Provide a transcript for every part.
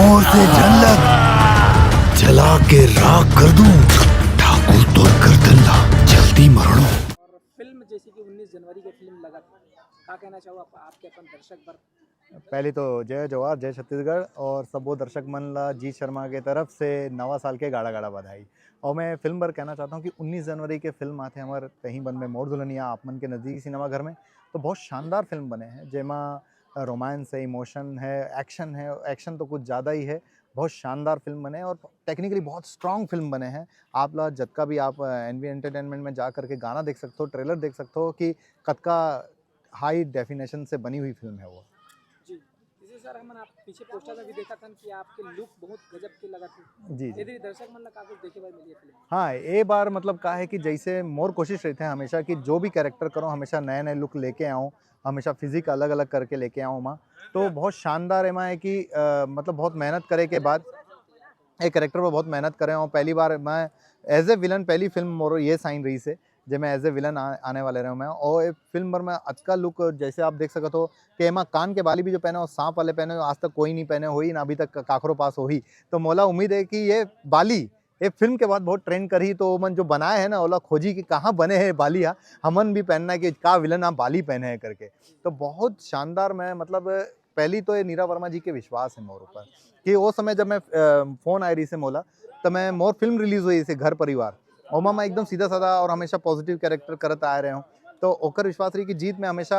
मोर से झलक जला के राख कर दूं, ठाकुर तो गर्दन ला जल्दी मरणो। और फिल्म जैसे कि 19 जनवरी की फिल्म लगा, क्या कहना चाहो आपके अपन दर्शक वर्ग? पहले तो जय जवाहर जय छत्तीसगढ़ और सबो दर्शक मन ला जीत शर्मा के तरफ से नवा साल के गाड़ा गाड़ा बधाई। और मैं फिल्म पर कहना चाहता हूँ कि 19 जनवरी के फिल्म आते हमारे कहीं बन में मोर दुल्हनिया आप मन के नज़दीकी सिनेमा घर में, तो बहुत शानदार फिल्म बने हैं जेमा रोमांस है, इमोशन है, एक्शन तो कुछ ज़्यादा ही है। बहुत शानदार फिल्म बने और टेक्निकली बहुत स्ट्रॉन्ग फिल्म बने हैं। आप ला जब भी आप एनवी एंटरटेनमेंट में जा करके गाना देख सकते हो, ट्रेलर देख सकते हो कि कतका हाई डेफिनेशन से बनी हुई फिल्म है वो। जी, जैसे सर हम आप पीछे पोस्टर में भी देखा था कि आपके लुक बहुत गजब के लगा थे। जी यदि दर्शक मन ला काफी देखे बार मिली है फिल्म। हाँ, ये बार मतलब का है कि जैसे मोर कोशिश रहते हैं हमेशा कि जो भी कैरेक्टर करो हमेशा नए नए लुक लेके आऊँ, हमेशा फिजिक अलग अलग करके लेके आऊँ माँ। तो बहुत शानदार है माँ है कि मतलब बहुत मेहनत करे के बाद एक कैरेक्टर पर बहुत मेहनत करे और पहली बार मैं एज ए विलन पहली फिल्म मोर ये साइन रही से जब मैं एज ए विलन आने वाले रहा हूँ मैं। और एक फिल्म पर मैं अच्छा लुक जैसे आप देख सकते हो कि एमा कान के बाली भी जो पहने हो सांप वाले पहने हो, आज तक कोई नहीं पहने हो ही ना, अभी तक काखरो पास हो ही। तो मोला उम्मीद है कि ये बाली ये फिल्म के बाद बहुत ट्रेंड करी, तो मन जो बनाए है ना ओला खोजी कि कहाँ बने हैं बालिया, हमन भी पहनना है कि का विलन आप बाली पहने हैं करके। तो बहुत शानदार मैं मतलब पहली तो ये नीरा वर्मा जी के विश्वास है मोर ऊपर कि वो समय जब मैं फ़ोन आई रही से मोला, तो मैं मोर फिल्म रिलीज़ हुई से घर परिवार और मैं एकदम सीधा साधा और हमेशा पॉजिटिव कैरेक्टर करत आ रहे हूँ। तो ओकर विश्वास रही कि जीत में हमेशा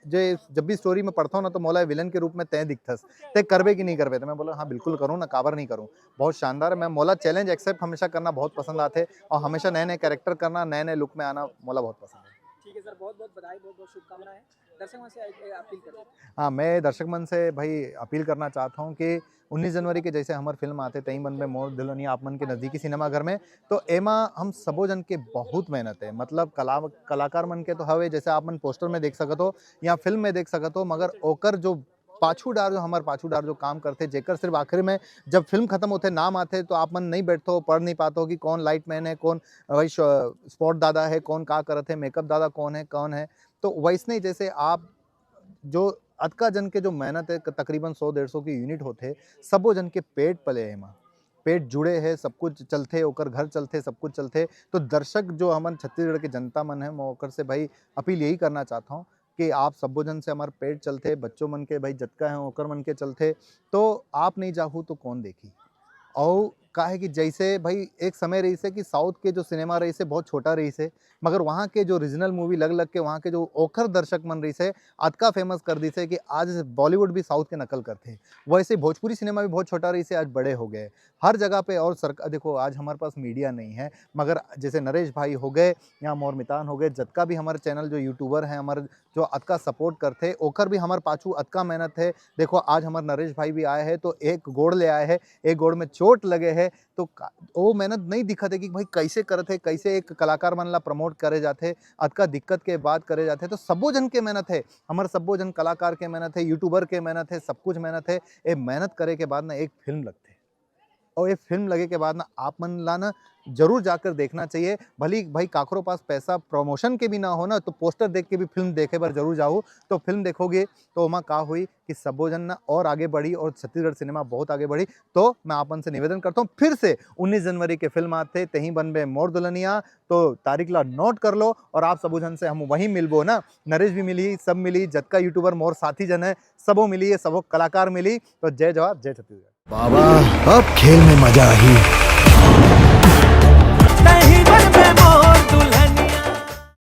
जब भी स्टोरी में पढ़ता हूँ ना तो मोला विलन के रूप में तय दिखथस, तय करबे कि नहीं करबे। तो मैं बोला हाँ बिल्कुल करूँ ना, काबर नहीं करूँ। बहुत शानदार है, मैं मोला चैलेंज एक्सेप्ट हमेशा करना बहुत पसंद आते और हमेशा नए नए कैरेक्टर करना, नए नए लुक में आना मोला बहुत पसंद है। ठीक है सर, बहुत बहुत बधाई, बहुत बहुत शुभकामनाएं। दर्शक मन से अपील करें। हाँ, मैं दर्शक मन से भाई अपील करना चाहता हूँ कि 19 जनवरी के जैसे हमार फिल्म आते तई मन में मोर दुल्हनिया आप मन के नज़दीकी सिनेमा घर में, तो एमा हम सबो जन के बहुत मेहनत है। मतलब कलाकार मन के तो हवे जैसे आप मन पोस्टर में देख सकत हो या फिल्म में देख सकत हो, मगर ओकर जो पाछू डार जो काम करते जेकर सिर्फ आखिर में जब फिल्म खत्म होते नाम आते तो आप मन नहीं बैठते हो, पढ़ नहीं पाते हो कि कौन लाइट मैन है, कौन वही स्पॉट दादा है, कौन का करत है, मेकअप दादा कौन है। तो वैसने ही जैसे आप जो अतका जन के जो मेहनत है तकरीबन 100-150 की यूनिट होते, सबो जन के पेट पले है एमा, पेट जुड़े है, सब कुछ चलते ओकर घर चलते, सब कुछ चलते। तो दर्शक जो हमन छत्तीसगढ़ के जनता मन है, मैं ओकर से भाई अपील यही करना चाहता हूँ कि आप सबो जन से हमार पेट चलते, बच्चों मन के भाई जतका है ओकर मन के चलते, तो आप नहीं जाहू तो कौन देखी। और का है कि जैसे भाई एक समय रही से कि साउथ के जो सिनेमा रही से बहुत छोटा रही से, मगर वहाँ के जो रीजनल मूवी लग लग के वहाँ के जो ओखर दर्शक मन रही से अतका फेमस कर दी से कि आज बॉलीवुड भी साउथ के नकल करते हैं। वैसे भोजपुरी सिनेमा भी बहुत छोटा रही से आज बड़े हो गए हर जगह पे। और सरकार देखो आज हमारे पास मीडिया नहीं है, मगर जैसे नरेश भाई हो गए या मोर मितान हो गए, जतका भी हमारे चैनल जो यूट्यूबर हैं हमारे जो अतका सपोर्ट करते ओखर भी हमारे पाछू अतका मेहनत है। देखो आज हमारे नरेश भाई भी आए हैं तो एक गोड़ ले आए हैं, एक गोड़ में चोट लगे है, तो वो मेहनत नहीं दिखत है कि भाई कैसे करते, कैसे एक कलाकार मन ला प्रमोट करे जाते, अतका दिक्कत के बाद करे जाते। तो सबो जन के मेहनत है, हमारे सबो जन कलाकार के मेहनत है, यूट्यूबर के मेहनत है, सब कुछ मेहनत है। ये मेहनत करे के बाद ना एक फिल्म लगते और ये फिल्म लगे के बाद ना आप मन ला ना जरूर जाकर देखना चाहिए। भली भाई काकरो पास पैसा प्रमोशन के भी ना हो ना, तो पोस्टर देख के भी फिल्म देखे बार जरूर जाओ। तो फिल्म देखोगे तो वहाँ का हुई कि सबो जन ना और आगे बढ़ी और छत्तीसगढ़ सिनेमा बहुत आगे बढ़ी। तो मैं आपन से निवेदन करता हूँ फिर से 19 जनवरी के फिल्म आते तहीं बनबे मोर दुल्हनिया, तो तारीख ला नोट कर लो और आप सबो जन से हम वहीं मिलबो ना। नरेश भी मिली, सब मिली, जतका यूट्यूबर मोर साथी जन है सबो मिली, सबो कलाकार मिली। तो जय जवाहर जय छत्तीसगढ़। बाबा अब खेल में मजा आई।